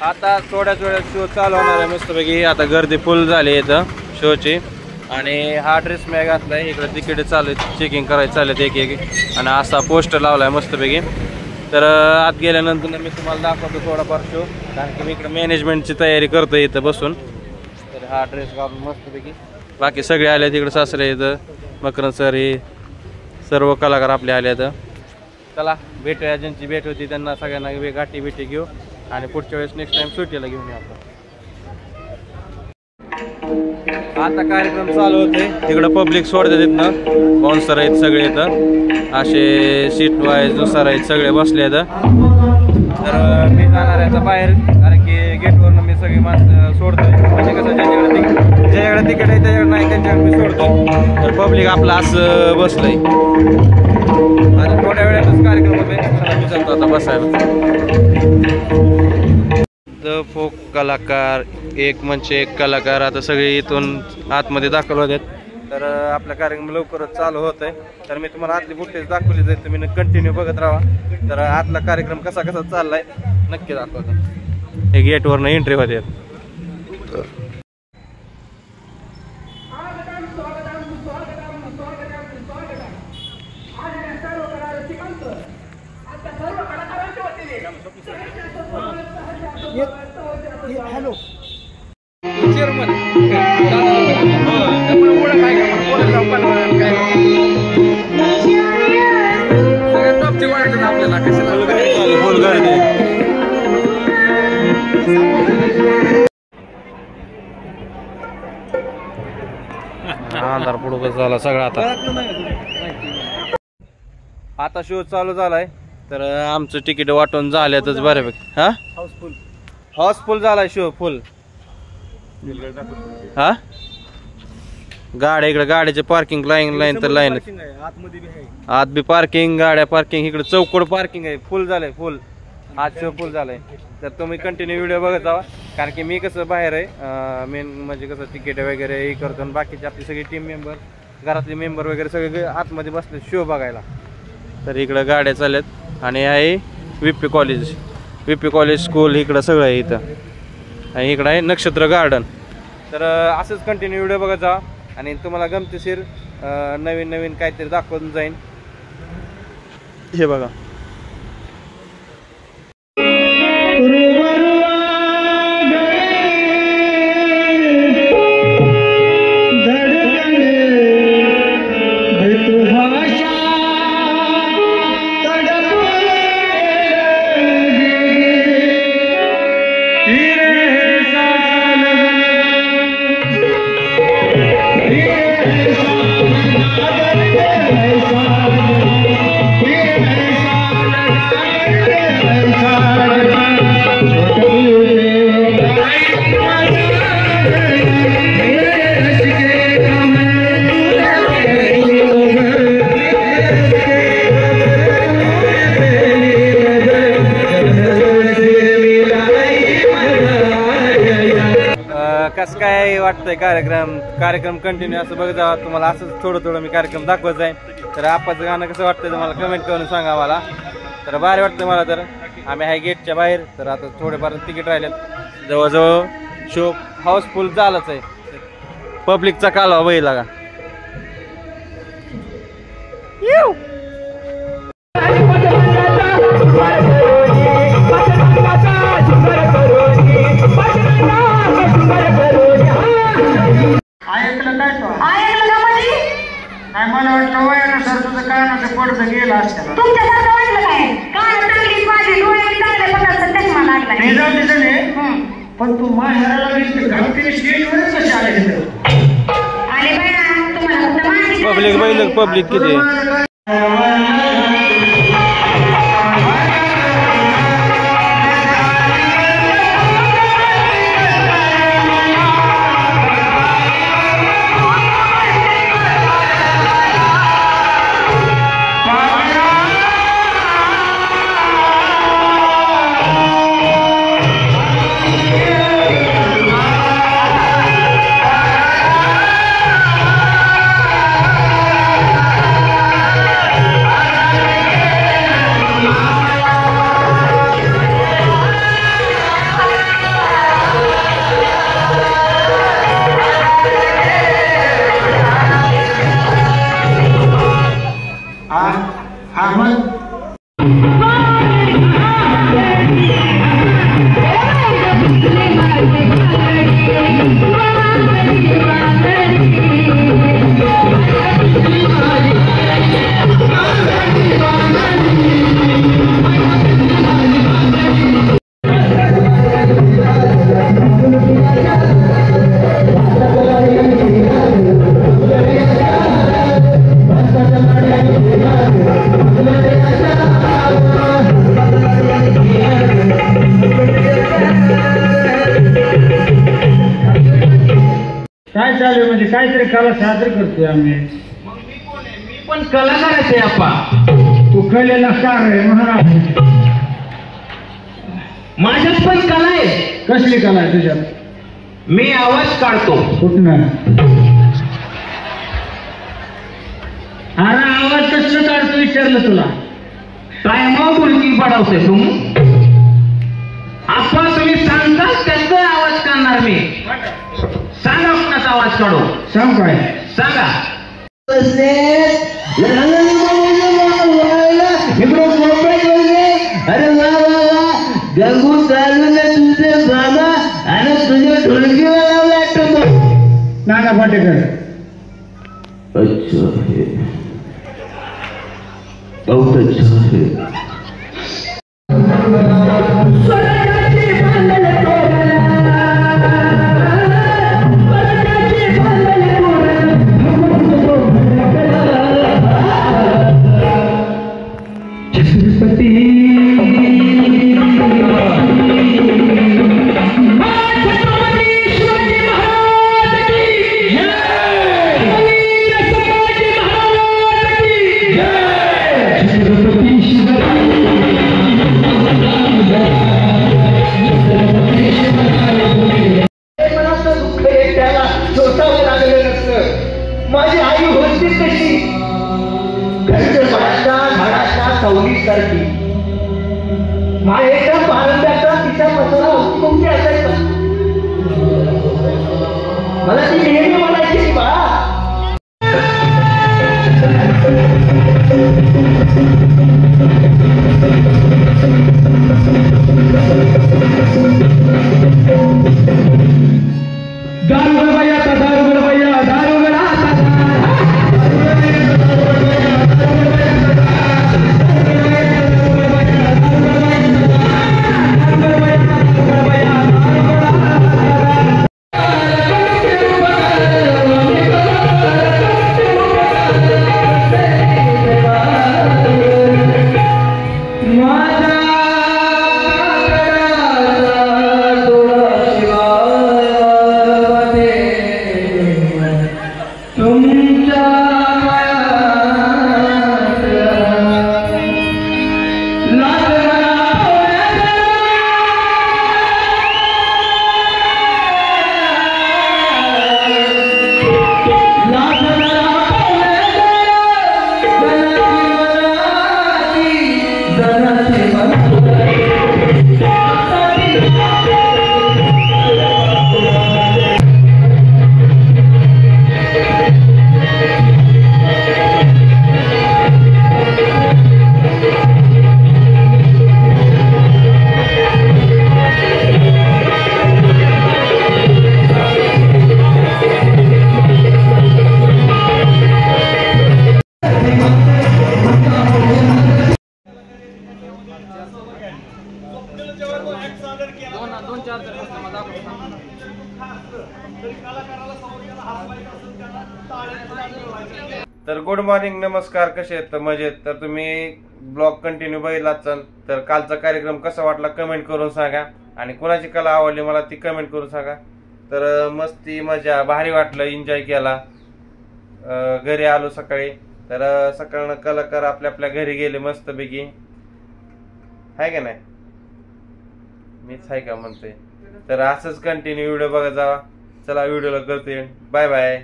आता थोड्याच वेळात शो चालू होणार आहे मस्तपैकी. आता गर्दी फुल झाली इथं शोची. आणि हा ड्रेस मी घातलाय. इकडे तिकीट चालू आहेत, चेकिंग करायचं चालत एक एक. आणि असा पोस्टर लावलाय मस्तपैकी. तर आत गेल्यानंतर मी तुम्हाला दाखवतो थोडाफार शो, कारण की मी इकडे मॅनेजमेंटची तयारी करतो इथं बसून. तर हा ड्रेस घालून मस्तपैकी बाकी सगळे आले तिकडे, सासरे इथं, मकरन सर, हे सर्व कलाकार आपले आले इथं. चला भेटूया, ज्यांची भेट होती त्यांना सगळ्यांना गाठी भेटी घेऊ आणि पुढच्या वेळेस नेक्स्ट टाइम सुट्टीला घेऊन येऊ आपण. आता कार्यक्रम चालू होते. तिकडं पब्लिक सोडते तिथनं, बाउन्सर आहेत सगळे इथं, असे सीट वाईज नुसार आहेत सगळे बसले इथं. तर मी जाणार आहे आता बाहेर, कारण की गेटवरनं मी सगळी माणसं सोडतोय. म्हणजे कसं ज्याच्याकडे तिकीट आहे त्याच्याकडे नाही, त्यांच्याकडे मी सोडतोय. तर पब्लिक आपलं असं बसलंय. आता थोड्या वेळातच कार्यक्रम होते. चला मी जातो आता बसायला. फोक कलाकार, एक म्हणजे एक कलाकार आता सगळे इथून आतमध्ये दाखल होत आहेत. तर आपला कार्यक्रम लवकरच चालू होत आहे. तर मी तुम्हाला आतली फुटेज दाखवली जाईल, तुम्ही कंटिन्यू बघत राहा. तर आतला कार्यक्रम कसा कसा चाललाय नक्की दाखवतो. हे गेटवरनं एंट्री होते. हॅलो आपल्याला अंधार पुढं झाला सगळा. आता शो चालू झालाय. तर आमचं तिकीट वाटून झाल्यातच बऱ्यापैकी. हा हाऊसफुल झालाय शो फुल. हा गाड्या इकडे, गाड्याचे पार्किंग लाईन तर लाईन, आत बी पार्किंग, गाड्या पार्किंग, इकडे चौकड पार्किंग आहे. फुल झालंय फुल. आज शो फुल झालाय. तर तुम्ही कंटिन्यू व्हिडिओ बघत जावा, कारण की मी कसं बाहेर आहे मेन म्हणजे कसं तिकीट वगैरे हे करतो. आणि बाकीची आपली सगळी टीम मेंबर, घरातले मेंबर वगैरे सगळे आतमध्ये बसले शो बघायला. तर इकडं गाड्या चालल्यात. आणि आहे VP कॉलेज स्कूल, इकडं सगळं आहे इथं. आणि इकडं आहे नक्षत्र गार्डन. तर असंच कंटिन्यू व्हिडिओ बघत जा आणि तुम्हाला गमतीशीर नवीन नवीन काहीतरी दाखवून जाईन. हे बघा. कसं काय वाटतंय कार्यक्रम कंटिन्यू असं बघत जावा. तुम्हाला असंच थोडं मी कार्यक्रम दाखवत जाईन. तर आपाचं गाणं कसं वाटतंय तुम्हाला कमेंट करून सांगा मला. तर भारी वाटतं मला. तर आम्ही आहे गेटच्या बाहेर. तर आता थोडेफार तिकीट राहिलेत. जवळजवळ शो हाऊसफुल झालंच आहे. पब्लिकचा कालवा बघितला का. नाही मला वाटलं वयानुसार तुझं कानाचं पडदं गेलं असतं. तुमच्यासारखं वाटलं काय? कान चांगली माझी, डोळे चांगले बघायचं चष्मा लागला. हे जाऊ दे झाले. पण तू माहेराला गेली घालते स्टेजवरच कशी आले तिथं? अरे बाया, तुम्हाला फक्त माझी पब्लिक किती चालू आहे म्हणजे काहीतरी कला सादर करतोय आम्ही. मी पण कलाकारच आहे आप्पा. तू कलेला कार आहे म्हणून. माझ्यात पण कला आहे. कसली कला आहे तुझ्यात? मी आवाज काढतो. कुठनं? अरे आवाज कसं काढतो विचारलं तुला. टायमावर मुलगी पडावते तुम्ही आप्पा. तुम्ही सांगता त्याचा आवाज काढणार मी. सांगा कुणाचा आवाज काढू. सांग काय सांगा. अरे वा वा वा गंगू चालू ना तुझे बाबा आणि तुझे ढोलकीला लावला आठवतो. नाना पाटेकर. अच्छा है बहुत अच्छा है. माझी आई होती तशी घरच्या झाडाच्या सावलीसारखी. मायेच्या पारंब्याचा तिच्या पसरा हुकूमची असायचा. मला ती नेहमी म्हणायची बा. दारू गडबया आता दारू गडबया दारू गडा आता. तर गुड मॉर्निंग, नमस्कार. कसे आहेत? तर मजेत. तर तुम्ही ब्लॉग कंटिन्यू बघितला असाल तर कालचा कार्यक्रम कसा वाटला कमेंट करून सांगा. आणि कोणाची कला आवडली मला ती कमेंट करून सांगा. तर मस्ती मजा भारी वाटलं, एन्जॉय केला. घरी आलो सकाळी. तर सकाळनं कलाकार आपल्या आपल्या घरी गेले मस्तपैकी. आहे का नाही? मीच आहे का म्हणतोय. तर असंच कंटिन्यू व्हिडिओ बघत जावा. चला व्हिडिओला करते बाय बाय.